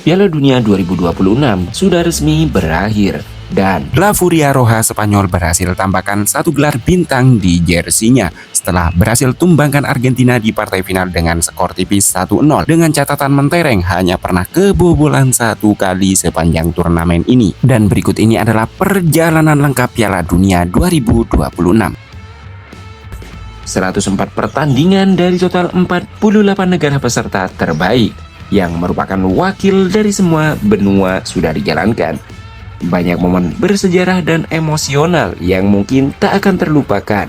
Piala Dunia 2026 sudah resmi berakhir dan La Furia Roja Spanyol berhasil tambahkan satu gelar bintang di jersinya setelah berhasil tumbangkan Argentina di partai final dengan skor tipis 1-0 dengan catatan mentereng hanya pernah kebobolan satu kali sepanjang turnamen ini. Dan berikut ini adalah perjalanan lengkap Piala Dunia 2026. 104 pertandingan dari total 48 negara peserta terbaik yang merupakan wakil dari semua benua sudah dijalankan. Banyak momen bersejarah dan emosional yang mungkin tak akan terlupakan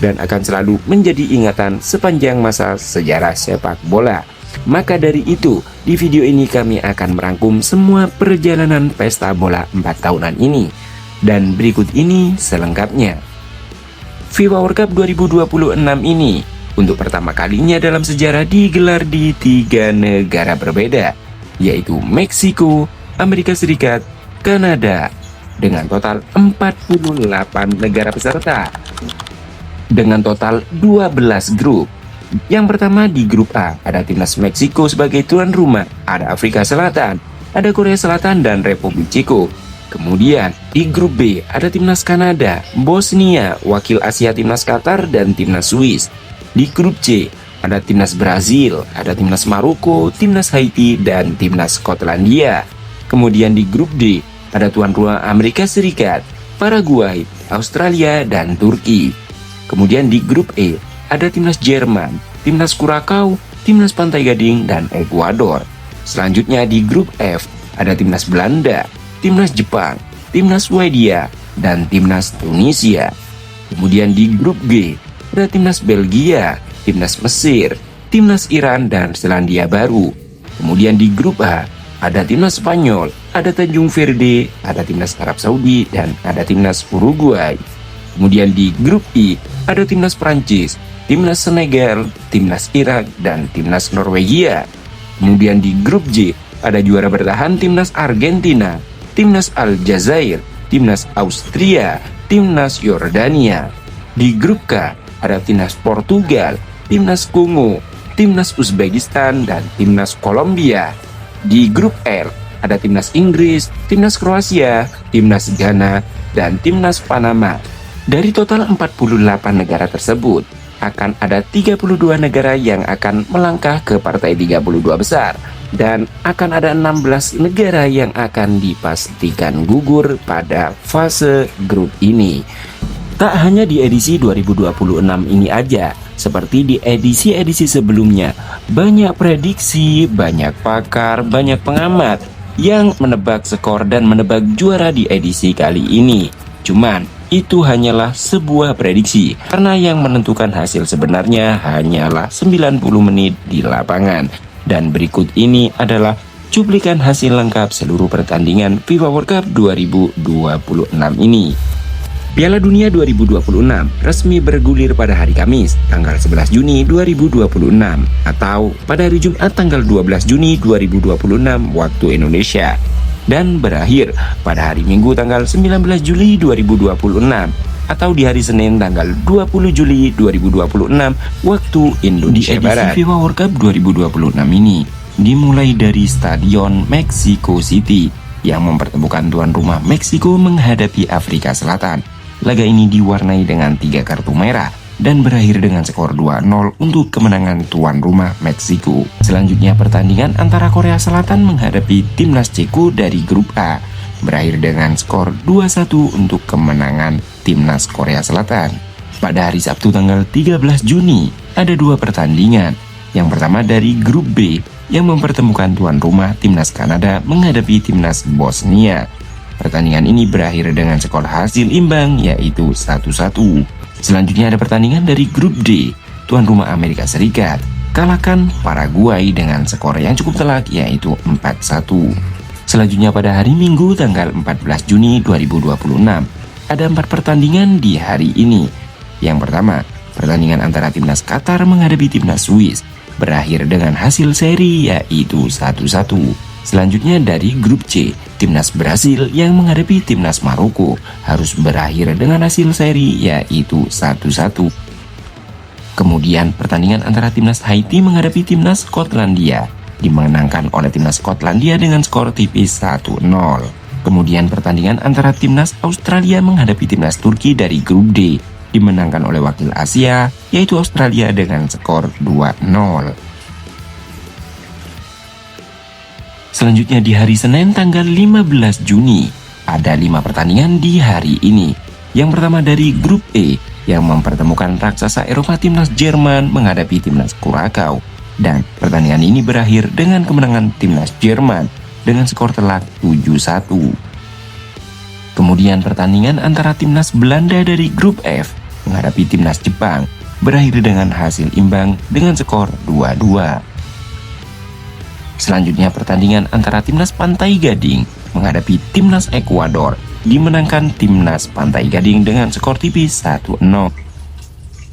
dan akan selalu menjadi ingatan sepanjang masa sejarah sepak bola. Maka dari itu, di video ini kami akan merangkum semua perjalanan pesta bola 4 tahunan ini. Dan berikut ini selengkapnya. FIFA World Cup 2026 ini untuk pertama kalinya dalam sejarah digelar di 3 negara berbeda, yaitu Meksiko, Amerika Serikat, Kanada, dengan total 48 negara peserta dengan total 12 grup. Yang pertama di grup A ada timnas Meksiko sebagai tuan rumah, ada Afrika Selatan, ada Korea Selatan dan Republik Ceko. Kemudian di grup B ada timnas Kanada, Bosnia, wakil Asia timnas Qatar dan timnas Swiss. Di grup C ada timnas Brazil, ada timnas Maroko, timnas Haiti dan timnas Skotlandia. Kemudian di grup D ada tuan rumah Amerika Serikat, Paraguay, Australia dan Turki. Kemudian di grup E ada timnas Jerman, timnas Kurakau, timnas Pantai Gading dan Ekuador. Selanjutnya di grup F ada timnas Belanda, timnas Jepang, timnas Swedia, dan timnas Tunisia. Kemudian di grup G ada timnas Belgia, timnas Mesir, timnas Iran, dan Selandia Baru. Kemudian di grup A ada timnas Spanyol, ada Tanjung Verde, ada timnas Arab Saudi, dan ada timnas Uruguay. Kemudian di grup I ada timnas Prancis, timnas Senegal, timnas Irak, dan timnas Norwegia. Kemudian di grup J ada juara bertahan timnas Argentina, timnas Aljazair, timnas Austria, timnas Yordania. Di grup K ada timnas Portugal, timnas Kongo, timnas Uzbekistan, dan timnas Kolombia. Di grup L ada timnas Inggris, timnas Kroasia, timnas Ghana, dan timnas Panama. Dari total 48 negara tersebut, akan ada 32 negara yang akan melangkah ke partai 32 besar dan akan ada 16 negara yang akan dipastikan gugur pada fase grup ini. Tak hanya di edisi 2026 ini aja, seperti di edisi-edisi sebelumnya, banyak prediksi, banyak pakar, banyak pengamat yang menebak skor dan menebak juara di edisi kali ini. Cuman, itu hanyalah sebuah prediksi, karena yang menentukan hasil sebenarnya hanyalah 90 menit di lapangan. Dan berikut ini adalah cuplikan hasil lengkap seluruh pertandingan FIFA World Cup 2026 ini. Piala Dunia 2026 resmi bergulir pada hari Kamis, tanggal 11 Juni 2026, atau pada hari Jumat tanggal 12 Juni 2026 waktu Indonesia, dan berakhir pada hari Minggu tanggal 19 Juli 2026 atau di hari Senin tanggal 20 Juli 2026 waktu Indonesia Barat. Di edisi FIFA World Cup 2026 ini dimulai dari Stadion Mexico City yang mempertemukan tuan rumah Meksiko menghadapi Afrika Selatan. Laga ini diwarnai dengan 3 kartu merah dan berakhir dengan skor 2-0 untuk kemenangan tuan rumah Meksiko. Selanjutnya pertandingan antara Korea Selatan menghadapi timnas Ceko dari grup A berakhir dengan skor 2-1 untuk kemenangan timnas Korea Selatan. Pada hari Sabtu tanggal 13 Juni ada 2 pertandingan. Yang pertama dari grup B yang mempertemukan tuan rumah timnas Kanada menghadapi timnas Bosnia. Pertandingan ini berakhir dengan skor hasil imbang yaitu 1-1. Selanjutnya ada pertandingan dari grup D, tuan rumah Amerika Serikat kalahkan Paraguay dengan skor yang cukup telak yaitu 4-1. Selanjutnya pada hari Minggu tanggal 14 Juni 2026 ada 4 pertandingan di hari ini. Yang pertama, pertandingan antara timnas Qatar menghadapi timnas Swiss berakhir dengan hasil seri yaitu 1-1. Selanjutnya dari grup C, timnas Brasil yang menghadapi timnas Maroko harus berakhir dengan hasil seri yaitu 1-1. Kemudian pertandingan antara timnas Haiti menghadapi timnas Skotlandia dimenangkan oleh timnas Skotlandia dengan skor tipis 1-0. Kemudian pertandingan antara timnas Australia menghadapi timnas Turki dari grup D dimenangkan oleh wakil Asia, yaitu Australia dengan skor 2-0. Selanjutnya di hari Senin tanggal 15 Juni, ada 5 pertandingan di hari ini. Yang pertama dari grup E yang mempertemukan raksasa Eropa timnas Jerman menghadapi timnas Kurakau. Dan pertandingan ini berakhir dengan kemenangan timnas Jerman dengan skor telak 7-1. Kemudian pertandingan antara timnas Belanda dari grup F menghadapi timnas Jepang berakhir dengan hasil imbang dengan skor 2-2. Selanjutnya pertandingan antara timnas Pantai Gading menghadapi timnas Ekuador dimenangkan timnas Pantai Gading dengan skor tipis 1-0.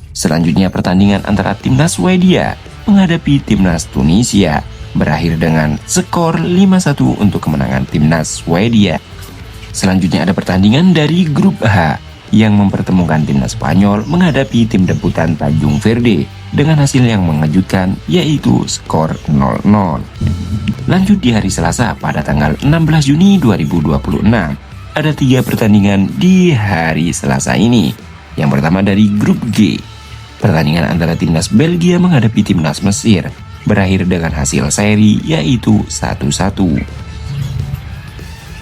Selanjutnya pertandingan antara timnas Swedia menghadapi timnas Tunisia berakhir dengan skor 5-1 untuk kemenangan timnas Swedia. Selanjutnya ada pertandingan dari grup H yang mempertemukan timnas Spanyol menghadapi tim debutan Tanjung Verde dengan hasil yang mengejutkan yaitu skor 0-0. Lanjut di hari Selasa pada tanggal 16 Juni 2026. Ada 3 pertandingan di hari Selasa ini. Yang pertama dari grup G. Pertandingan antara timnas Belgia menghadapi timnas Mesir berakhir dengan hasil seri yaitu 1-1.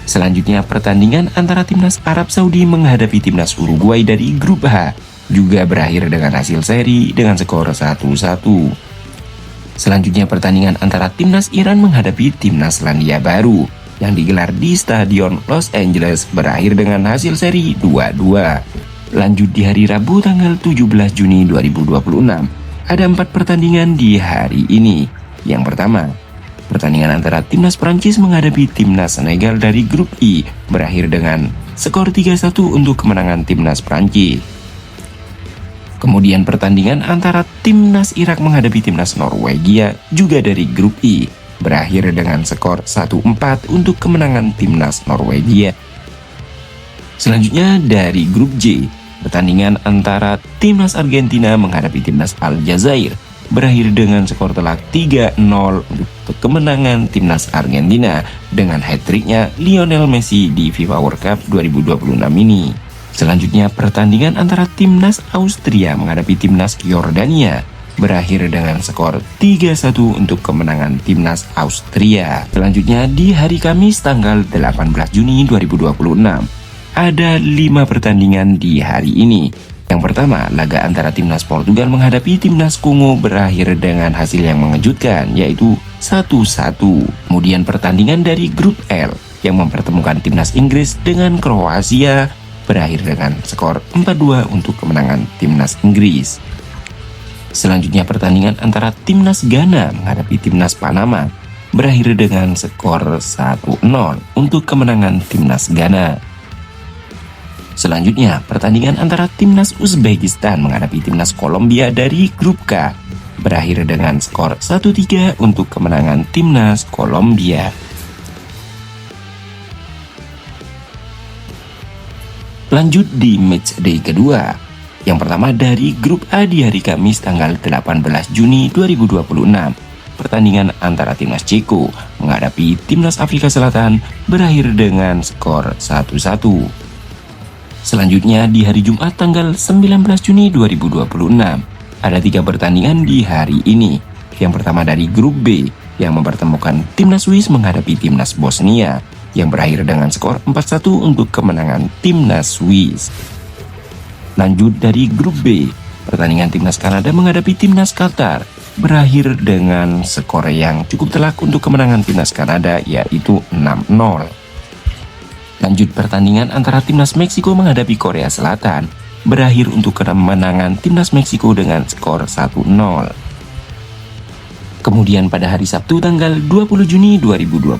Selanjutnya pertandingan antara timnas Arab Saudi menghadapi timnas Uruguay dari grup H juga berakhir dengan hasil seri dengan skor 1-1. Selanjutnya pertandingan antara timnas Iran menghadapi timnas Selandia Baru yang digelar di Stadion Los Angeles berakhir dengan hasil seri 2-2. Lanjut di hari Rabu tanggal 17 Juni 2026, ada 4 pertandingan di hari ini. Yang pertama, pertandingan antara timnas Prancis menghadapi timnas Senegal dari grup I berakhir dengan skor 3-1 untuk kemenangan timnas Prancis. Kemudian pertandingan antara timnas Irak menghadapi timnas Norwegia juga dari grup I berakhir dengan skor 1-4 untuk kemenangan timnas Norwegia. Selanjutnya dari grup J, pertandingan antara timnas Argentina menghadapi timnas Aljazair berakhir dengan skor telak 3-0 untuk kemenangan timnas Argentina dengan hat-tricknya Lionel Messi di FIFA World Cup 2026 ini. Selanjutnya pertandingan antara timnas Austria menghadapi timnas Yordania berakhir dengan skor 3-1 untuk kemenangan timnas Austria. Selanjutnya di hari Kamis tanggal 18 Juni 2026 ada 5 pertandingan di hari ini. Yang pertama, laga antara timnas Portugal menghadapi timnas Kongo berakhir dengan hasil yang mengejutkan yaitu 1-1. Kemudian pertandingan dari grup L yang mempertemukan timnas Inggris dengan Kroasia berakhir dengan skor 4-2 untuk kemenangan timnas Inggris. Selanjutnya pertandingan antara timnas Ghana menghadapi timnas Panama berakhir dengan skor 1-0 untuk kemenangan timnas Ghana. Selanjutnya pertandingan antara timnas Uzbekistan menghadapi timnas Kolombia dari grup K berakhir dengan skor 1-3 untuk kemenangan timnas Kolombia. Lanjut di matchday kedua. Yang pertama dari grup A di hari Kamis tanggal 18 Juni 2026. Pertandingan antara timnas Ceko menghadapi timnas Afrika Selatan berakhir dengan skor 1-1. Selanjutnya di hari Jumat tanggal 19 Juni 2026. Ada 3 pertandingan di hari ini. Yang pertama dari grup B yang mempertemukan timnas Swiss menghadapi timnas Bosnia yang berakhir dengan skor 4-1 untuk kemenangan timnas Swiss. Lanjut dari grup B, pertandingan timnas Kanada menghadapi timnas Qatar berakhir dengan skor yang cukup telak untuk kemenangan timnas Kanada yaitu 6-0. Lanjut pertandingan antara timnas Meksiko menghadapi Korea Selatan berakhir untuk kemenangan timnas Meksiko dengan skor 1-0. Kemudian pada hari Sabtu tanggal 20 Juni 2026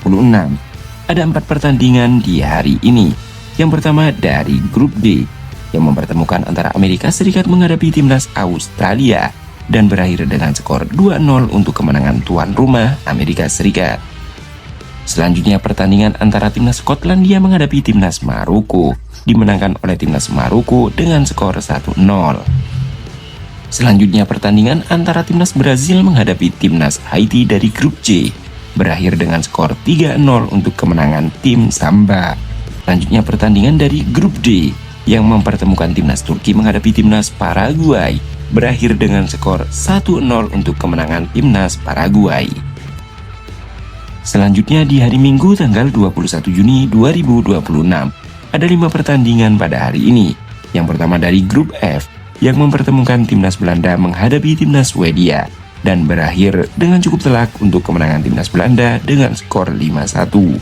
ada 4 pertandingan di hari ini. Yang pertama dari grup D yang mempertemukan antara Amerika Serikat menghadapi timnas Australia dan berakhir dengan skor 2-0 untuk kemenangan tuan rumah Amerika Serikat. Selanjutnya pertandingan antara timnas Skotlandia menghadapi timnas Maroko dimenangkan oleh timnas Maroko dengan skor 1-0. Selanjutnya pertandingan antara timnas Brazil menghadapi timnas Haiti dari grup C berakhir dengan skor 3-0 untuk kemenangan tim Samba. Selanjutnya pertandingan dari grup D yang mempertemukan timnas Turki menghadapi timnas Paraguay, berakhir dengan skor 1-0 untuk kemenangan timnas Paraguay. Selanjutnya di hari Minggu tanggal 21 Juni 2026, ada 5 pertandingan pada hari ini. Yang pertama dari grup F yang mempertemukan timnas Belanda menghadapi timnas Swedia dan berakhir dengan cukup telak untuk kemenangan timnas Belanda dengan skor 5-1.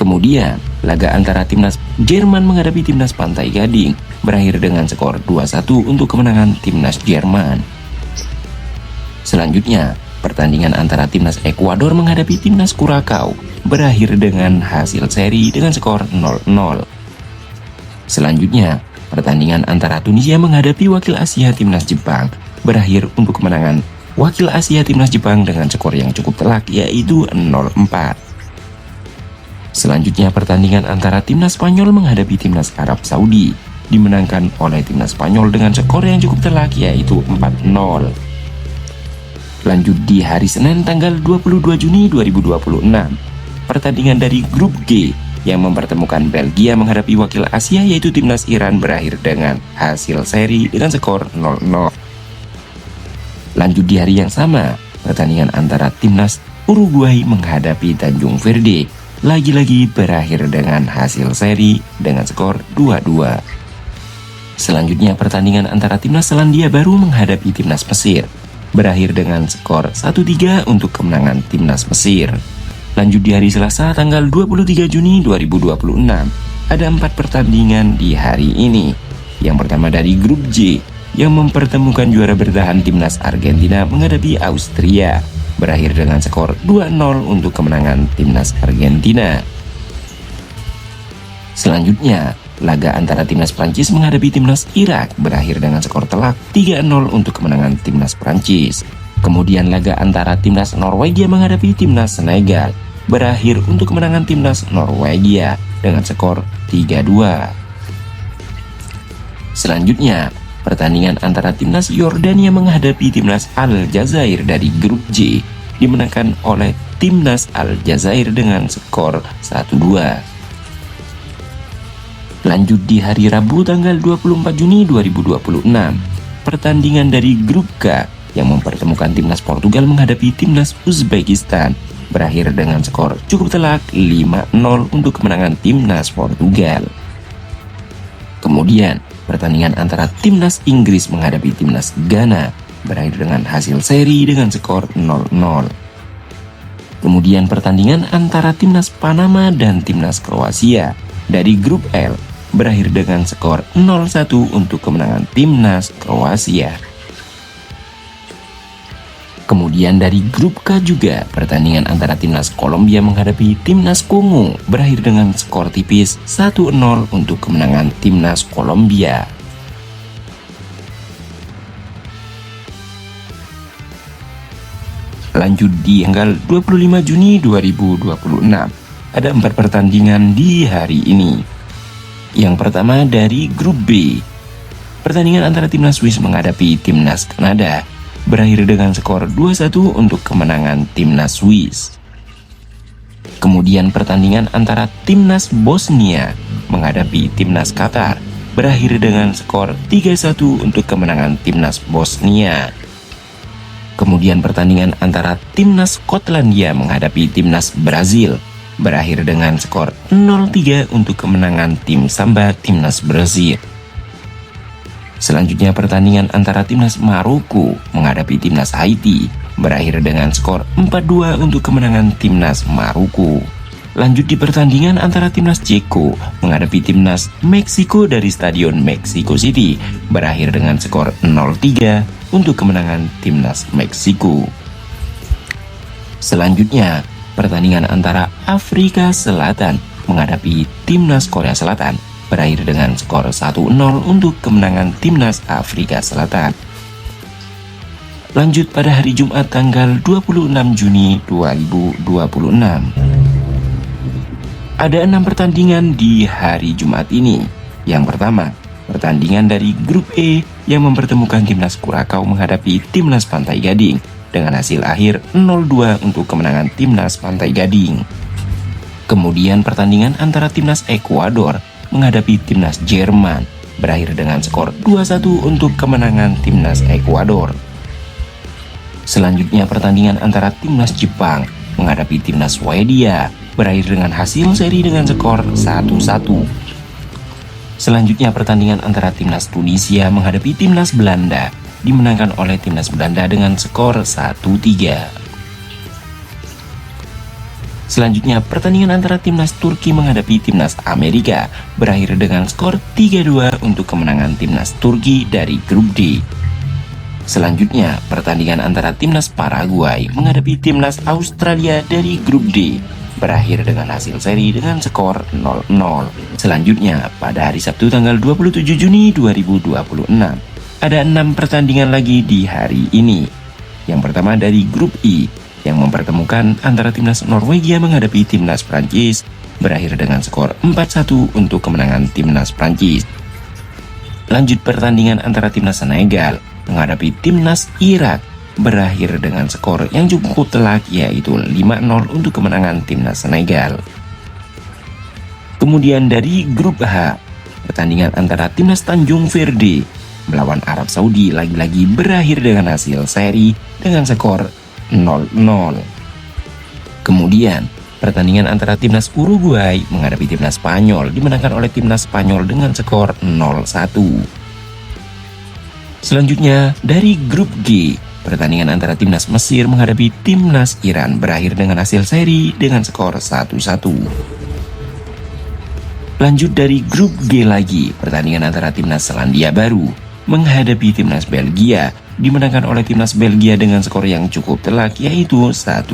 Kemudian, laga antara timnas Jerman menghadapi timnas Pantai Gading berakhir dengan skor 2-1 untuk kemenangan timnas Jerman. Selanjutnya, pertandingan antara timnas Ekuador menghadapi timnas Kurakau berakhir dengan hasil seri dengan skor 0-0. Selanjutnya, pertandingan antara Tunisia menghadapi wakil Asia timnas Jepang berakhir untuk kemenangan wakil Asia timnas Jepang dengan skor yang cukup telak yaitu 0-4. Selanjutnya pertandingan antara timnas Spanyol menghadapi timnas Arab Saudi dimenangkan oleh timnas Spanyol dengan skor yang cukup telak yaitu 4-0. Lanjut di hari Senin tanggal 22 Juni 2026, pertandingan dari grup G yang mempertemukan Belgia menghadapi wakil Asia yaitu timnas Iran berakhir dengan hasil seri dengan skor 0-0. Lanjut di hari yang sama, pertandingan antara timnas Uruguay menghadapi Tanjung Verde lagi-lagi berakhir dengan hasil seri dengan skor 2-2. Selanjutnya pertandingan antara timnas Selandia Baru menghadapi timnas Mesir berakhir dengan skor 1-3 untuk kemenangan timnas Mesir. Lanjut di hari Selasa tanggal 23 Juni 2026, ada 4 pertandingan di hari ini. Yang pertama dari grup J yang mempertemukan juara bertahan timnas Argentina menghadapi Austria, berakhir dengan skor 2-0 untuk kemenangan timnas Argentina. Selanjutnya, laga antara timnas Prancis menghadapi timnas Irak berakhir dengan skor telak 3-0 untuk kemenangan timnas Prancis. Kemudian laga antara timnas Norwegia menghadapi timnas Senegal berakhir untuk kemenangan timnas Norwegia dengan skor 3-2. Selanjutnya, pertandingan antara timnas Yordania menghadapi timnas Aljazair dari grup J dimenangkan oleh timnas Aljazair dengan skor 1-2. Lanjut di hari Rabu tanggal 24 Juni 2026, pertandingan dari grup K yang mempertemukan timnas Portugal menghadapi timnas Uzbekistan berakhir dengan skor cukup telak 5-0 untuk kemenangan timnas Portugal. Kemudian, pertandingan antara timnas Inggris menghadapi timnas Ghana berakhir dengan hasil seri dengan skor 0-0. Kemudian pertandingan antara timnas Panama dan timnas Kroasia dari grup L berakhir dengan skor 0-1 untuk kemenangan timnas Kroasia. Kemudian dari grup K juga pertandingan antara timnas Kolombia menghadapi timnas Kongo berakhir dengan skor tipis 1-0 untuk kemenangan timnas Kolombia. Lanjut di tanggal 25 Juni 2026, ada 4 pertandingan di hari ini. Yang pertama dari grup B, pertandingan antara timnas Swiss menghadapi timnas Kanada berakhir dengan skor 2-1 untuk kemenangan timnas Swiss. Kemudian pertandingan antara timnas Bosnia menghadapi timnas Qatar berakhir dengan skor 3-1 untuk kemenangan timnas Bosnia. Kemudian pertandingan antara timnas Skotlandia menghadapi timnas Brazil berakhir dengan skor 0-3 untuk kemenangan tim Samba timnas Brazil. Selanjutnya pertandingan antara timnas Maroko menghadapi timnas Haiti berakhir dengan skor 4-2 untuk kemenangan timnas Maroko. Lanjut di pertandingan antara timnas Ceko menghadapi timnas Meksiko dari Stadion Mexico City berakhir dengan skor 0-3 untuk kemenangan timnas Meksiko. Selanjutnya, pertandingan antara Afrika Selatan menghadapi timnas Korea Selatan berakhir dengan skor 1-0 untuk kemenangan timnas Afrika Selatan. Lanjut pada hari Jumat tanggal 26 Juni 2026. Ada 6 pertandingan di hari Jumat ini. Yang pertama, pertandingan dari grup E yang mempertemukan timnas Kurakau menghadapi timnas Pantai Gading dengan hasil akhir 0-2 untuk kemenangan timnas Pantai Gading. Kemudian pertandingan antara timnas Ekuador menghadapi timnas Jerman berakhir dengan skor 2-1 untuk kemenangan timnas Ekuador. Selanjutnya pertandingan antara timnas Jepang menghadapi timnas Swedia berakhir dengan hasil seri dengan skor 1-1. Selanjutnya pertandingan antara timnas Tunisia menghadapi timnas Belanda dimenangkan oleh timnas Belanda dengan skor 1-3. Selanjutnya pertandingan antara timnas Turki menghadapi timnas Amerika berakhir dengan skor 3-2 untuk kemenangan timnas Turki dari grup D. Selanjutnya pertandingan antara timnas Paraguay menghadapi timnas Australia dari grup D berakhir dengan hasil seri dengan skor 0-0. Selanjutnya, pada hari Sabtu tanggal 27 Juni 2026, ada 6 pertandingan lagi di hari ini. Yang pertama dari grup I, yang mempertemukan antara timnas Norwegia menghadapi timnas Prancis, berakhir dengan skor 4-1 untuk kemenangan timnas Prancis. Lanjut pertandingan antara timnas Senegal menghadapi timnas Irak, berakhir dengan skor yang cukup telak yaitu 5-0 untuk kemenangan timnas Senegal. Kemudian dari grup H, pertandingan antara timnas Tanjung Verde melawan Arab Saudi lagi-lagi berakhir dengan hasil seri dengan skor 0-0. Kemudian pertandingan antara timnas Uruguay menghadapi timnas Spanyol dimenangkan oleh timnas Spanyol dengan skor 0-1. Selanjutnya dari grup G, pertandingan antara timnas Mesir menghadapi timnas Iran berakhir dengan hasil seri dengan skor 1-1. Lanjut dari grup G lagi, pertandingan antara timnas Selandia Baru menghadapi timnas Belgia dimenangkan oleh timnas Belgia dengan skor yang cukup telak yaitu 1-5.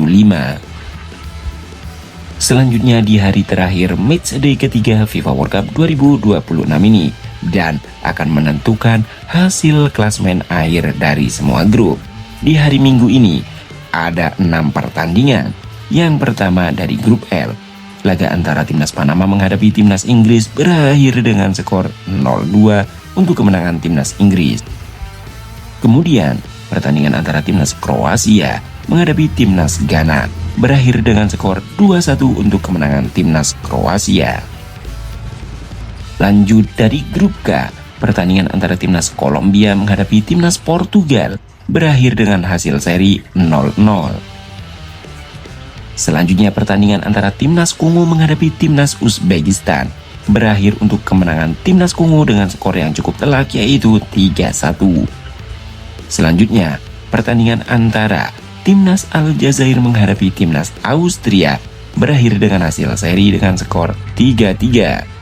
Selanjutnya di hari terakhir matchday ketiga FIFA World Cup 2026 ini dan akan menentukan hasil klasmen akhir dari semua grup. Di hari Minggu ini ada 6 pertandingan. Yang pertama dari grup L, laga antara timnas Panama menghadapi timnas Inggris berakhir dengan skor 0-2 untuk kemenangan timnas Inggris. Kemudian pertandingan antara timnas Kroasia menghadapi timnas Ghana berakhir dengan skor 2-1 untuk kemenangan timnas Kroasia. Lanjut dari grup K, pertandingan antara timnas Kolombia menghadapi timnas Portugal berakhir dengan hasil seri 0-0. Selanjutnya pertandingan antara timnas Kongo menghadapi timnas Uzbekistan berakhir untuk kemenangan timnas Kongo dengan skor yang cukup telak yaitu 3-1. Selanjutnya pertandingan antara timnas Aljazair menghadapi timnas Austria berakhir dengan hasil seri dengan skor 3-3.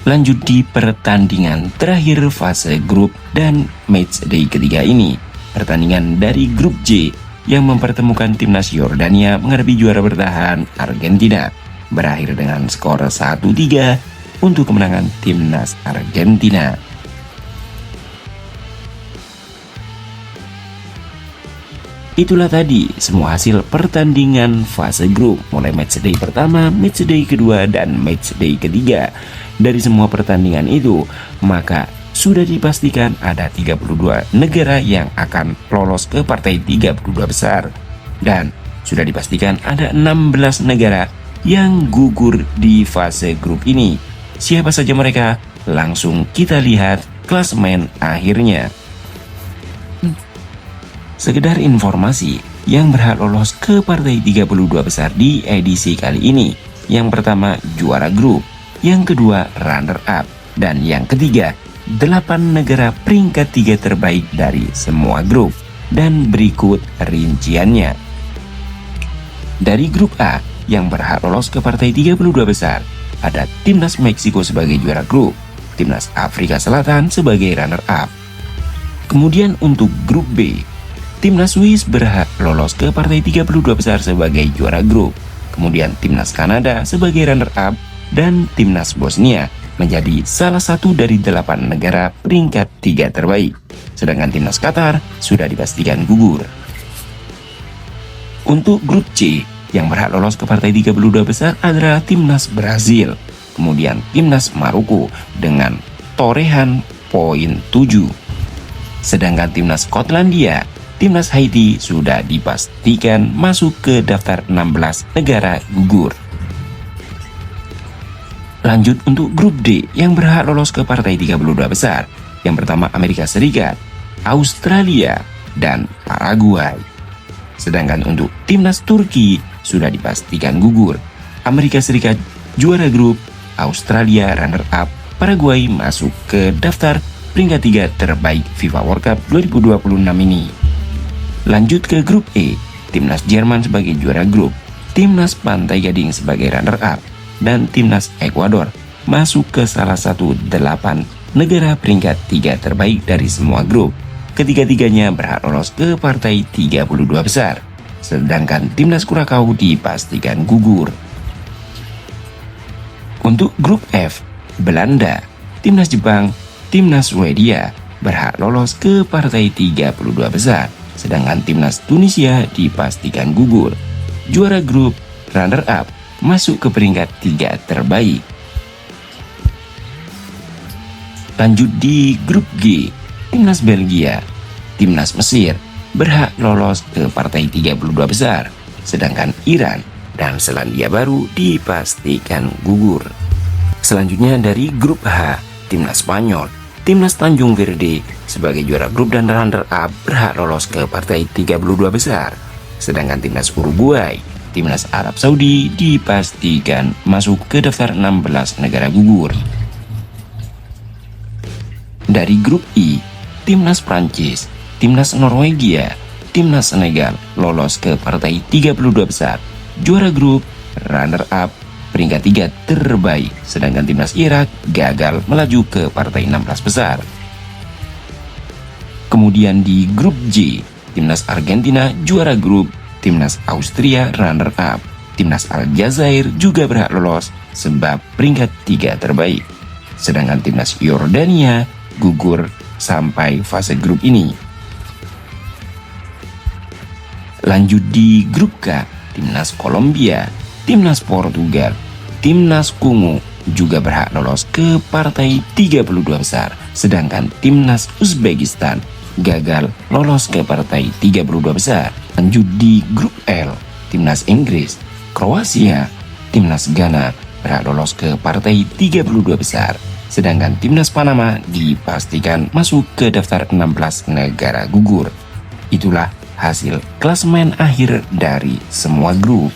Lanjut di pertandingan terakhir fase grup dan matchday ketiga ini, pertandingan dari grup J yang mempertemukan timnas Yordania menghadapi juara bertahan Argentina berakhir dengan skor 1-3 untuk kemenangan timnas Argentina. Itulah tadi semua hasil pertandingan fase grup mulai matchday pertama, matchday kedua, dan matchday ketiga. Dari semua pertandingan itu, maka sudah dipastikan ada 32 negara yang akan lolos ke partai 32 besar. Dan sudah dipastikan ada 16 negara yang gugur di fase grup ini. Siapa saja mereka? Langsung kita lihat klasemen akhirnya. Sekedar informasi, yang berhak lolos ke partai 32 besar di edisi kali ini. Yang pertama juara grup, yang kedua runner up, dan yang ketiga 8 negara peringkat 3 terbaik dari semua grup. Dan berikut rinciannya. Dari grup A yang berhak lolos ke partai 32 besar, ada timnas Meksiko sebagai juara grup, timnas Afrika Selatan sebagai runner up. Kemudian untuk grup B, timnas Swiss berhak lolos ke partai 32 besar sebagai juara grup. Kemudian timnas Kanada sebagai runner up dan timnas Bosnia menjadi salah satu dari 8 negara peringkat 3 terbaik. Sedangkan timnas Qatar sudah dipastikan gugur. Untuk grup C yang berhak lolos ke partai 32 besar adalah timnas Brazil, kemudian timnas Maroko dengan torehan poin 7. Sedangkan timnas Skotlandia timnas Haiti sudah dipastikan masuk ke daftar 16 negara gugur. Lanjut untuk grup D yang berhak lolos ke partai 32 besar. Yang pertama Amerika Serikat, Australia, dan Paraguay. Sedangkan untuk timnas Turki sudah dipastikan gugur. Amerika Serikat juara grup, Australia runner-up, Paraguay masuk ke daftar peringkat 3 terbaik FIFA World Cup 2026 ini. Lanjut ke grup E, timnas Jerman sebagai juara grup, timnas Pantai Gading sebagai runner-up, dan timnas Ekuador masuk ke salah satu 8 negara peringkat 3 terbaik dari semua grup. Ketiga-tiganya berhak lolos ke partai 32 besar, sedangkan timnas Kurakau dipastikan gugur. Untuk grup F, Belanda, timnas Jepang, timnas Swedia berhak lolos ke partai 32 besar, sedangkan timnas Tunisia dipastikan gugur. Juara grup, runner-up, masuk ke peringkat 3 terbaik. Lanjut di grup G, timnas Belgia, timnas Mesir berhak lolos ke partai 32 besar, sedangkan Iran dan Selandia Baru dipastikan gugur. Selanjutnya dari grup H, timnas Spanyol, timnas Tanjung Verde sebagai juara grup dan runner-up berhak lolos ke partai 32 besar, sedangkan timnas Uruguay, timnas Arab Saudi dipastikan masuk ke daftar 16 negara gugur. Dari grup I, timnas Prancis, timnas Norwegia, timnas Senegal lolos ke partai 32 besar, juara grup, runner-up, peringkat 3 terbaik, sedangkan timnas Irak gagal melaju ke partai 16 besar. Kemudian di grup J, timnas Argentina juara grup, timnas Austria runner-up, timnas Aljazair juga berhak lolos sebab peringkat 3 terbaik, sedangkan timnas Yordania gugur sampai fase grup ini. Lanjut di grup K, timnas Kolombia, timnas Portugal, timnas Kongo juga berhak lolos ke partai 32 besar, sedangkan timnas Uzbekistan gagal lolos ke partai 32 besar. Lanjut di grup L, timnas Inggris, Kroasia, timnas Ghana berhak lolos ke partai 32 besar, sedangkan timnas Panama dipastikan masuk ke daftar 16 negara gugur. Itulah hasil klasemen akhir dari semua grup.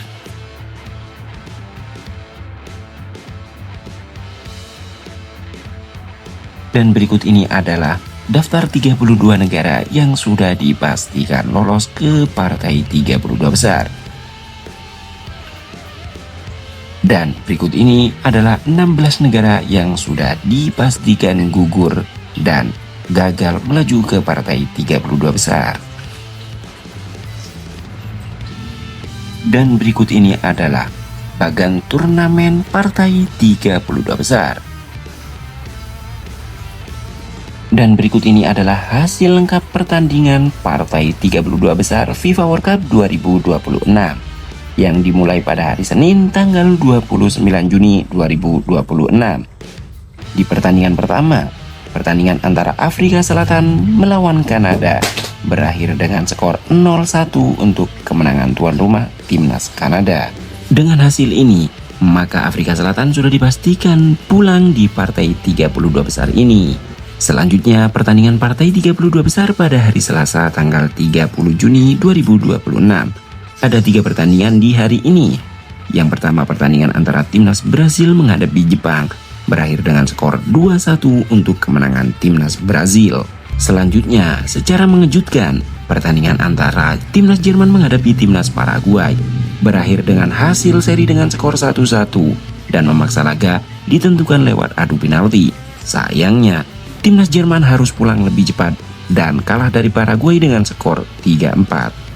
Dan berikut ini adalah daftar 32 negara yang sudah dipastikan lolos ke partai 32 besar. Dan berikut ini adalah 16 negara yang sudah dipastikan gugur dan gagal melaju ke partai 32 besar. Dan berikut ini adalah bagan turnamen partai 32 besar. Dan berikut ini adalah hasil lengkap pertandingan partai 32 besar FIFA World Cup 2026 yang dimulai pada hari Senin tanggal 29 Juni 2026. Di pertandingan pertama, pertandingan antara Afrika Selatan melawan Kanada berakhir dengan skor 0-1 untuk kemenangan tuan rumah timnas Kanada. Dengan hasil ini, maka Afrika Selatan sudah dipastikan pulang di partai 32 besar ini. Selanjutnya, pertandingan partai 32 besar pada hari Selasa tanggal 30 Juni 2026. Ada 3 pertandingan di hari ini. Yang pertama, pertandingan antara timnas Brasil menghadapi Jepang berakhir dengan skor 2-1 untuk kemenangan timnas Brazil. Selanjutnya, secara mengejutkan, pertandingan antara timnas Jerman menghadapi timnas Paraguay berakhir dengan hasil seri dengan skor 1-1 dan memaksa laga ditentukan lewat adu penalti. Sayangnya, timnas Jerman harus pulang lebih cepat dan kalah dari Paraguay dengan skor 3-4.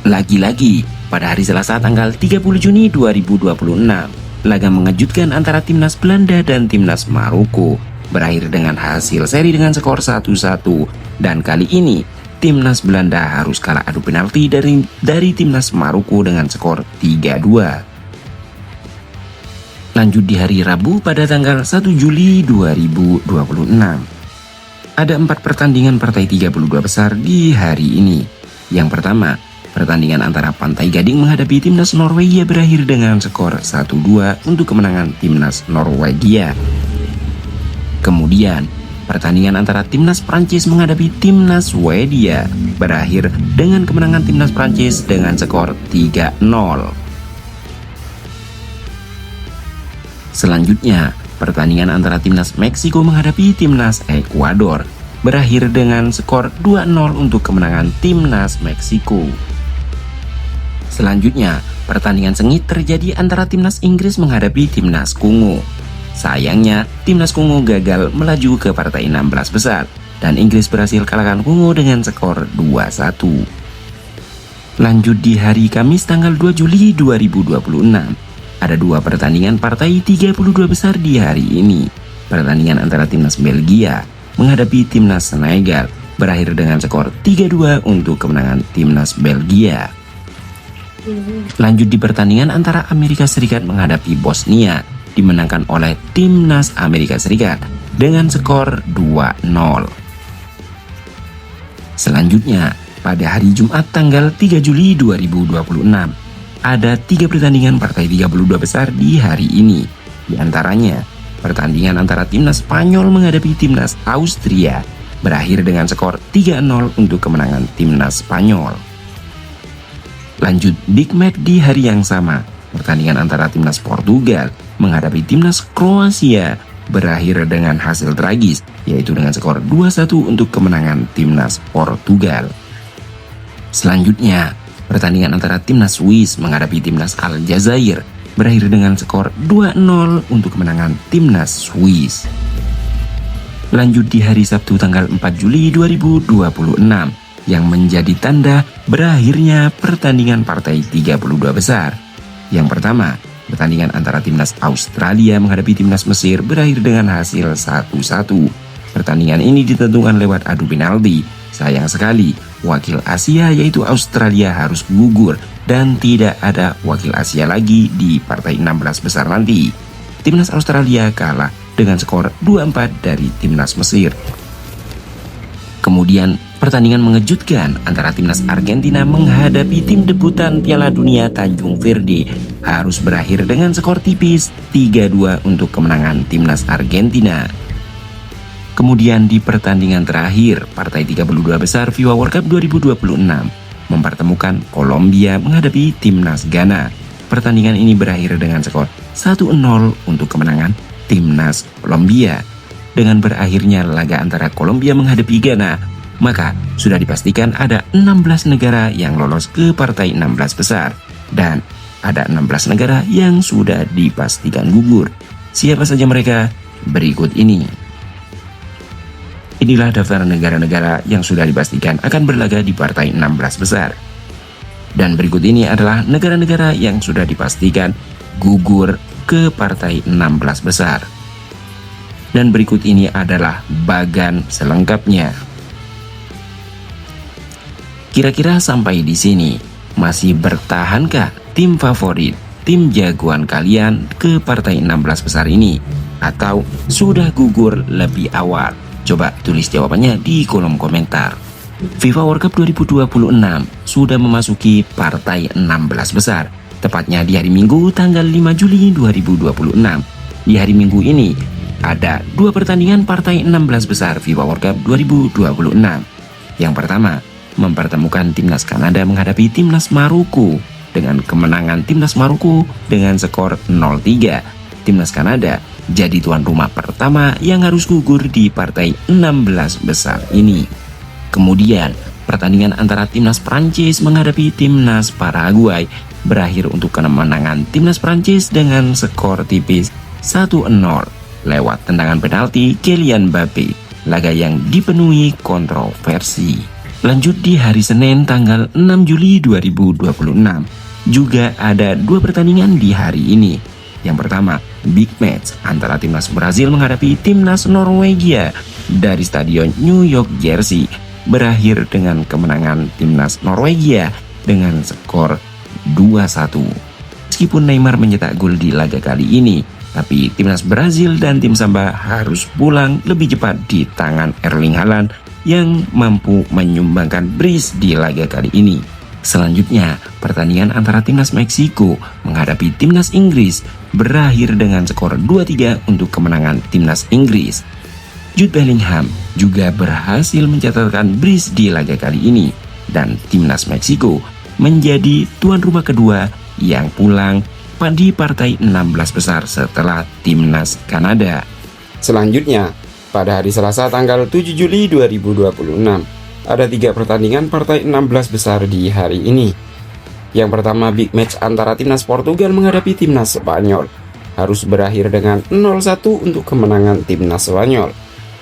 Lagi-lagi, pada hari Selasa tanggal 30 Juni 2026, laga mengejutkan antara timnas Belanda dan timnas Maroko berakhir dengan hasil seri dengan skor 1-1 dan kali ini timnas Belanda harus kalah adu penalti dari timnas Maroko dengan skor 3-2. Lanjut di hari Rabu pada tanggal 1 Juli 2026. Ada 4 pertandingan partai 32 besar di hari ini. Yang pertama, pertandingan antara Pantai Gading menghadapi timnas Norwegia berakhir dengan skor 1-2 untuk kemenangan timnas Norwegia. Kemudian, pertandingan antara timnas Prancis menghadapi timnas Swedia berakhir dengan kemenangan timnas Prancis dengan skor 3-0. Selanjutnya, pertandingan antara timnas Meksiko menghadapi timnas Ekuador berakhir dengan skor 2-0 untuk kemenangan timnas Meksiko. Selanjutnya, pertandingan sengit terjadi antara timnas Inggris menghadapi timnas Kongo. Sayangnya, timnas Kongo gagal melaju ke partai 16 besar dan Inggris berhasil kalahkan Kongo dengan skor 2-1. Lanjut di hari Kamis tanggal 2 Juli 2026. Ada dua pertandingan partai 32 besar di hari ini. Pertandingan antara timnas Belgia menghadapi timnas Senegal berakhir dengan skor 3-2 untuk kemenangan timnas Belgia. Lanjut di pertandingan antara Amerika Serikat menghadapi Bosnia dimenangkan oleh timnas Amerika Serikat dengan skor 2-0. Selanjutnya, pada hari Jumat tanggal 3 Juli 2026, ada 3 pertandingan partai 32 besar di hari ini. Di antaranya, pertandingan antara timnas Spanyol menghadapi timnas Austria berakhir dengan skor 3-0 untuk kemenangan timnas Spanyol. Lanjut big match di hari yang sama, pertandingan antara timnas Portugal menghadapi timnas Kroasia berakhir dengan hasil tragis, yaitu dengan skor 2-1 untuk kemenangan timnas Portugal. Selanjutnya, pertandingan antara timnas Swiss menghadapi timnas Aljazair berakhir dengan skor 2-0 untuk kemenangan timnas Swiss. Lanjut di hari Sabtu tanggal 4 Juli 2026 yang menjadi tanda berakhirnya pertandingan partai 32 besar. Yang pertama, pertandingan antara timnas Australia menghadapi timnas Mesir berakhir dengan hasil 1-1. Pertandingan ini ditentukan lewat adu penalti. Sayang sekali, wakil Asia yaitu Australia harus gugur dan tidak ada wakil Asia lagi di partai 16 besar nanti. Timnas Australia kalah dengan skor 2-4 dari timnas Mesir. Kemudian, pertandingan mengejutkan antara timnas Argentina menghadapi tim debutan Piala Dunia Tanjung Verde harus berakhir dengan skor tipis 3-2 untuk kemenangan timnas Argentina. Kemudian di pertandingan terakhir, partai 32 besar FIFA World Cup 2026 mempertemukan Kolombia menghadapi timnas Ghana. Pertandingan ini berakhir dengan skor 1-0 untuk kemenangan timnas Kolombia. Dengan berakhirnya laga antara Kolombia menghadapi Ghana, maka sudah dipastikan ada 16 negara yang lolos ke partai 16 besar dan ada 16 negara yang sudah dipastikan gugur. Siapa saja mereka? Berikut ini. Inilah daftar negara-negara yang sudah dipastikan akan berlaga di partai 16 besar. Dan berikut ini adalah negara-negara yang sudah dipastikan gugur ke partai 16 besar. Dan berikut ini adalah bagan selengkapnya. Kira-kira sampai di sini, masih bertahankah tim favorit, tim jagoan kalian ke partai 16 besar ini? Atau sudah gugur lebih awal? Coba tulis jawabannya di kolom komentar. FIFA World Cup 2026 sudah memasuki partai 16 besar, tepatnya di hari Minggu tanggal 5 Juli 2026. Di hari Minggu ini ada 2 pertandingan partai 16 besar FIFA World Cup 2026. Yang pertama, mempertemukan timnas Kanada menghadapi timnas Maroko. Dengan kemenangan timnas Maroko dengan skor 0-3, timnas Kanada jadi tuan rumah pertama yang harus gugur di partai 16 besar ini. Kemudian, pertandingan antara timnas Prancis menghadapi timnas Paraguay berakhir untuk kemenangan timnas Prancis dengan skor tipis 1-0 lewat tendangan penalti Kylian Mbappe, laga yang dipenuhi kontroversi. Lanjut di hari Senin tanggal 6 Juli 2026, juga ada 2 pertandingan di hari ini. Yang pertama, big match antara timnas Brazil menghadapi timnas Norwegia dari Stadion New York Jersey berakhir dengan kemenangan timnas Norwegia dengan skor 2-1. Meskipun Neymar mencetak gol di laga kali ini, tapi timnas Brazil dan tim Samba harus pulang lebih cepat di tangan Erling Haaland yang mampu menyumbangkan brace di laga kali ini. Selanjutnya, pertandingan antara timnas Meksiko menghadapi timnas Inggris berakhir dengan skor 2-3 untuk kemenangan timnas Inggris. Jude Bellingham juga berhasil mencatatkan brace di laga kali ini dan timnas Meksiko menjadi tuan rumah kedua yang pulang di partai 16 besar setelah timnas Kanada. Selanjutnya, pada hari Selasa tanggal 7 Juli 2026, ada 3 pertandingan partai 16 besar di hari ini. Yang pertama, big match antara timnas Portugal menghadapi timnas Spanyol harus berakhir dengan 0-1 untuk kemenangan timnas Spanyol.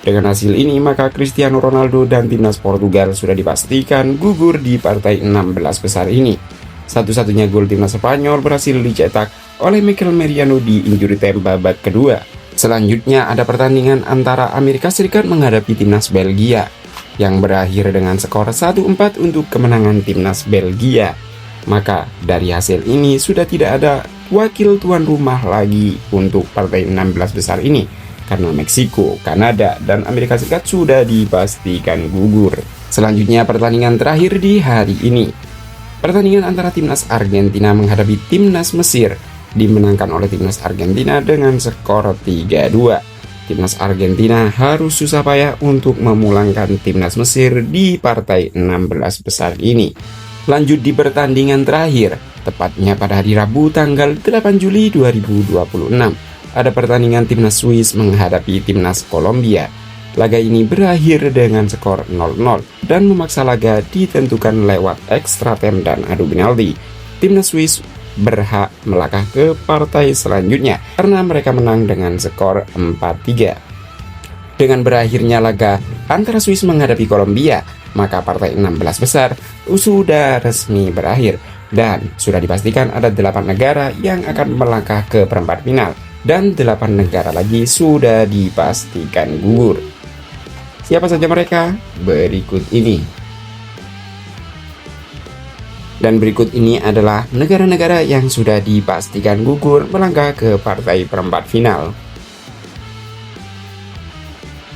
Dengan hasil ini, maka Cristiano Ronaldo dan timnas Portugal sudah dipastikan gugur di partai 16 besar ini. Satu-satunya gol timnas Spanyol berhasil dicetak oleh Mikel Merino di injury time babak kedua. Selanjutnya ada pertandingan antara Amerika Serikat menghadapi timnas Belgia yang berakhir dengan skor 1-4 untuk kemenangan timnas Belgia. Maka dari hasil ini sudah tidak ada wakil tuan rumah lagi untuk partai 16 besar ini, karena Meksiko, Kanada, dan Amerika Serikat sudah dipastikan gugur. Selanjutnya pertandingan terakhir di hari ini. Pertandingan antara timnas Argentina menghadapi timnas Mesir dimenangkan oleh timnas Argentina dengan skor 3-2. Timnas Argentina harus susah payah untuk memulangkan timnas Mesir di partai 16 besar ini. Lanjut di pertandingan terakhir, tepatnya pada hari Rabu tanggal 8 Juli 2026, ada pertandingan timnas Swiss menghadapi timnas Kolombia. Laga ini berakhir dengan skor 0-0 dan memaksa laga ditentukan lewat extra time dan adu penalti. Timnas Swiss berhak melangkah ke partai selanjutnya karena mereka menang dengan skor 4-3. Dengan berakhirnya laga antara Swiss menghadapi Kolombia, maka partai 16 besar sudah resmi berakhir dan sudah dipastikan ada 8 negara yang akan melangkah ke perempat final dan 8 negara lagi sudah dipastikan gugur. Siapa saja mereka? Berikut ini. Dan berikut ini adalah negara-negara yang sudah dipastikan gugur melangkah ke partai perempat final.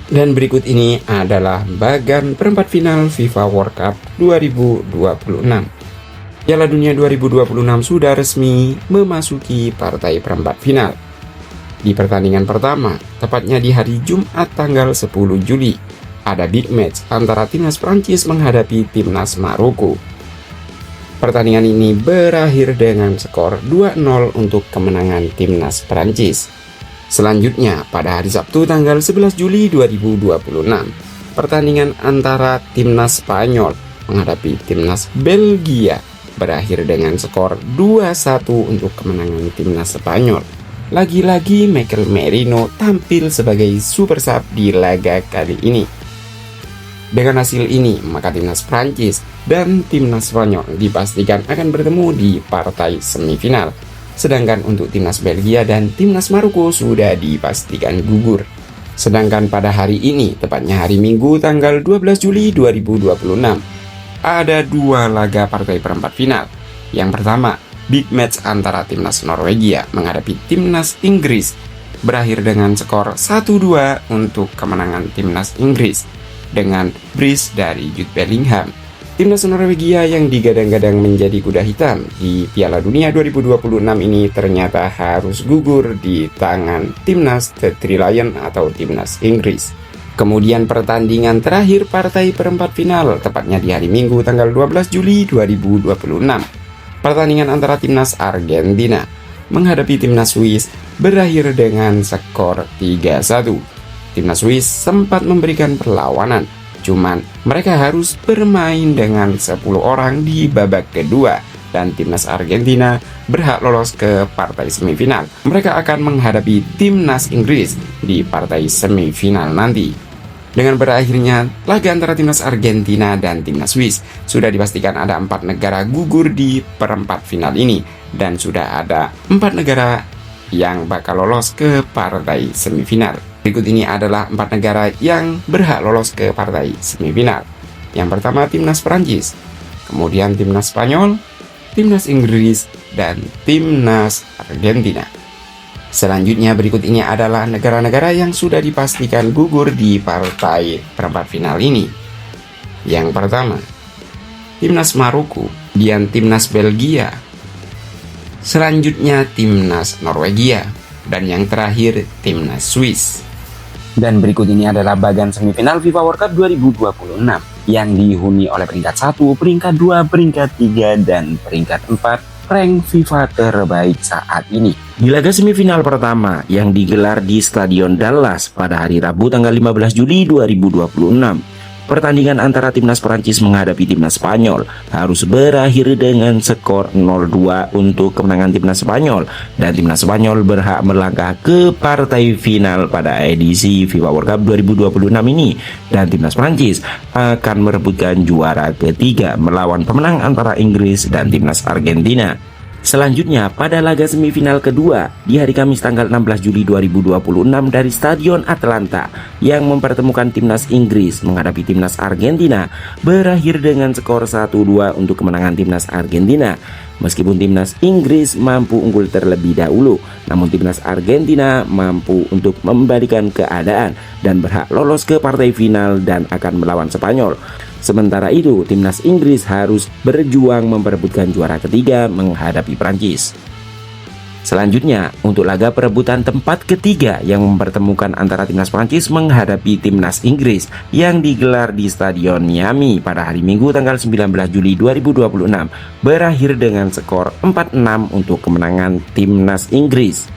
Dan berikut ini adalah bagan perempat final FIFA World Cup 2026. Piala Dunia 2026 sudah resmi memasuki partai perempat final. Di pertandingan pertama, tepatnya di hari Jumat tanggal 10 Juli, ada big match antara timnas Prancis menghadapi timnas Maroko. Pertandingan ini berakhir dengan skor 2-0 untuk kemenangan timnas Prancis. Selanjutnya, pada hari Sabtu tanggal 11 Juli 2026, pertandingan antara timnas Spanyol menghadapi timnas Belgia berakhir dengan skor 2-1 untuk kemenangan timnas Spanyol. Lagi-lagi Mikel Merino tampil sebagai super sub di laga kali ini. Dengan hasil ini, maka timnas Prancis dan timnas Spanyol dipastikan akan bertemu di partai semifinal. Sedangkan untuk timnas Belgia dan timnas Maroko sudah dipastikan gugur. Sedangkan pada hari ini, tepatnya hari Minggu tanggal 12 Juli 2026, ada 2 laga partai perempat final. Yang pertama, big match antara timnas Norwegia menghadapi timnas Inggris berakhir dengan skor 1-2 untuk kemenangan timnas Inggris dengan brace dari Jude Bellingham. Timnas Norwegia yang digadang-gadang menjadi kuda hitam di Piala Dunia 2026 ini ternyata harus gugur di tangan timnas The Three Lions atau timnas Inggris. Kemudian pertandingan terakhir partai perempat final tepatnya di hari Minggu tanggal 12 Juli 2026. Pertandingan antara timnas Argentina menghadapi timnas Swiss berakhir dengan skor 3-1. Timnas Swiss sempat memberikan perlawanan, cuman mereka harus bermain dengan 10 orang di babak kedua dan timnas Argentina berhak lolos ke partai semifinal. Mereka akan menghadapi timnas Inggris di partai semifinal nanti. Dengan berakhirnya laga antara timnas Argentina dan timnas Swiss, sudah dipastikan ada 4 negara gugur di perempat final ini dan sudah ada 4 negara yang bakal lolos ke partai semifinal. Berikut ini adalah 4 negara yang berhak lolos ke partai semifinal. Yang pertama timnas Prancis, kemudian timnas Spanyol, timnas Inggris, dan timnas Argentina. Selanjutnya berikut ini adalah negara-negara yang sudah dipastikan gugur di partai perempat final ini. Yang pertama, timnas Maroko dan timnas Belgia. Selanjutnya timnas Norwegia, dan yang terakhir timnas Swiss. Dan berikut ini adalah bagan semifinal FIFA World Cup 2026 yang dihuni oleh peringkat 1, peringkat 2, peringkat 3, dan peringkat 4 rank FIFA terbaik saat ini. Di laga semifinal pertama yang digelar di Stadion Dallas pada hari Rabu tanggal 15 Juli 2026, pertandingan antara timnas Prancis menghadapi timnas Spanyol harus berakhir dengan skor 0-2 untuk kemenangan timnas Spanyol, dan timnas Spanyol berhak melangkah ke partai final pada edisi FIFA World Cup 2026 ini, dan timnas Prancis akan merebutkan juara ketiga melawan pemenang antara Inggris dan timnas Argentina. Selanjutnya, pada laga semifinal kedua di hari Kamis tanggal 16 Juli 2026 dari Stadion Atlanta yang mempertemukan timnas Inggris menghadapi timnas Argentina, berakhir dengan skor 1-2 untuk kemenangan timnas Argentina. Meskipun timnas Inggris mampu unggul terlebih dahulu, namun timnas Argentina mampu untuk membalikan keadaan dan berhak lolos ke partai final dan akan melawan Spanyol. Sementara itu, timnas Inggris harus berjuang memperebutkan juara ketiga menghadapi Prancis. Selanjutnya, untuk laga perebutan tempat ketiga yang mempertemukan antara timnas Prancis menghadapi timnas Inggris yang digelar di Stadion Miami pada hari Minggu tanggal 19 Juli 2026, berakhir dengan skor 4-6 untuk kemenangan timnas Inggris.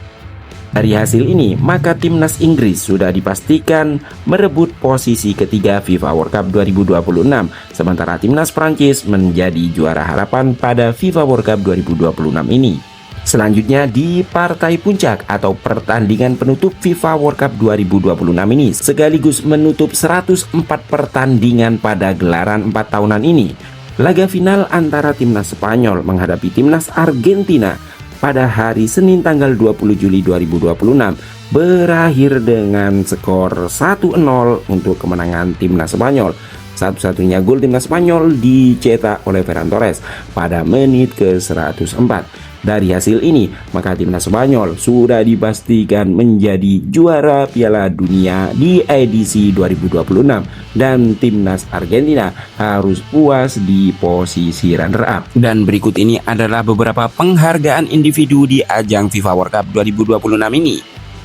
Dari hasil ini, maka timnas Inggris sudah dipastikan merebut posisi ketiga FIFA World Cup 2026, sementara timnas Prancis menjadi juara harapan pada FIFA World Cup 2026 ini. Selanjutnya, di partai puncak atau pertandingan penutup FIFA World Cup 2026 ini sekaligus menutup 104 pertandingan pada gelaran 4 tahunan ini. Laga final antara timnas Spanyol menghadapi timnas Argentina pada hari Senin tanggal 20 Juli 2026 berakhir dengan skor 1-0 untuk kemenangan timnas Spanyol. Satu-satunya gol timnas Spanyol dicetak oleh Ferran Torres pada menit ke-104. Dari hasil ini, maka timnas Spanyol sudah dipastikan menjadi juara Piala Dunia di edisi 2026, dan timnas Argentina harus puas di posisi runner-up. Dan berikut ini adalah beberapa penghargaan individu di ajang FIFA World Cup 2026 ini.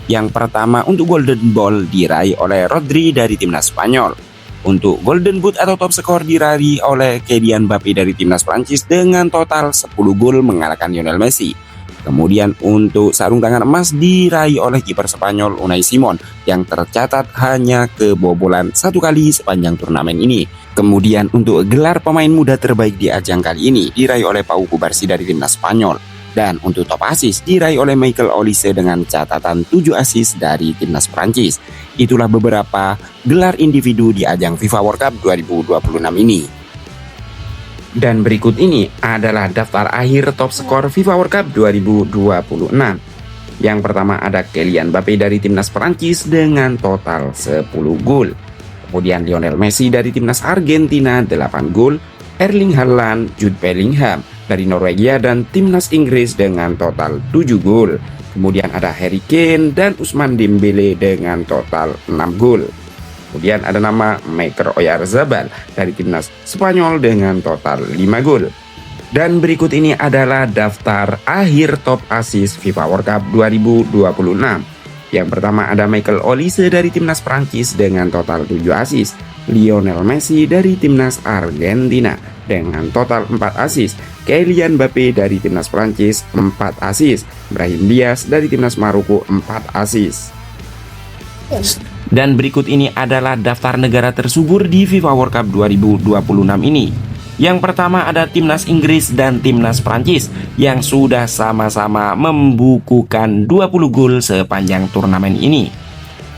Yang pertama, untuk Golden Ball diraih oleh Rodri dari timnas Spanyol. Untuk Golden Boot atau top skor diraih oleh Kylian Mbappe dari timnas Prancis dengan total 10 gol mengalahkan Lionel Messi. Kemudian untuk sarung tangan emas diraih oleh kiper Spanyol Unai Simon yang tercatat hanya kebobolan 1 kali sepanjang turnamen ini. Kemudian untuk gelar pemain muda terbaik di ajang kali ini diraih oleh Pau Cubarsí dari timnas Spanyol. Dan untuk top assist diraih oleh Michael Olise dengan catatan 7 assist dari timnas Prancis. Itulah beberapa gelar individu di ajang FIFA World Cup 2026 ini. Dan berikut ini adalah daftar akhir top skor FIFA World Cup 2026. Yang pertama ada Kylian Mbappe dari timnas Prancis dengan total 10 gol. Kemudian Lionel Messi dari timnas Argentina 8 gol. Erling Haaland, Jude Bellingham dari Norwegia dan timnas Inggris dengan total 7 gol. Kemudian ada Harry Kane dan Ousmane Dembele dengan total 6 gol. Kemudian ada nama Maker Oyarzabal dari timnas Spanyol dengan total 5 gol. Dan berikut ini adalah daftar akhir top assist FIFA World Cup 2026. Yang pertama ada Michael Olise dari timnas Prancis dengan total 7 assist. Lionel Messi dari timnas Argentina dengan total 4 assist. Kylian Mbappe dari timnas Prancis 4 assist. Brahim Diaz dari timnas Maroko 4 assist. Dan berikut ini adalah daftar negara tersubur di FIFA World Cup 2026 ini. Yang pertama ada timnas Inggris dan timnas Prancis yang sudah sama-sama membukukan 20 gol sepanjang turnamen ini.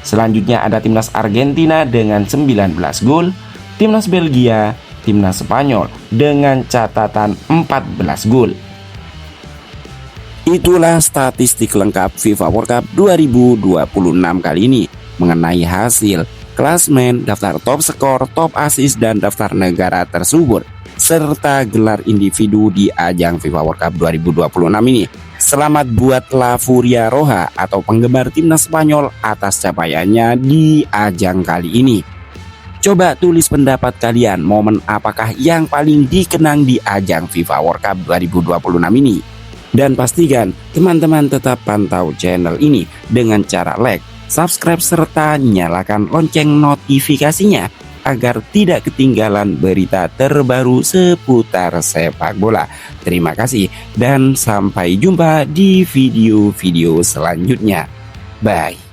Selanjutnya ada timnas Argentina dengan 19 gol, timnas Belgia, timnas Spanyol dengan catatan 14 gol. Itulah statistik lengkap FIFA World Cup 2026 kali ini mengenai hasil, klasmen, daftar top skor, top assist, dan daftar negara tersubur serta gelar individu di ajang FIFA World Cup 2026 ini. Selamat buat La Furia Roja atau penggemar timnas Spanyol atas capaiannya di ajang kali ini. Coba tulis pendapat kalian, momen apakah yang paling dikenang di ajang FIFA World Cup 2026 ini. Dan pastikan teman-teman tetap pantau channel ini dengan cara like, subscribe, serta nyalakan lonceng notifikasinya agar tidak ketinggalan berita terbaru seputar sepak bola. Terima kasih dan sampai jumpa di video-video selanjutnya. Bye.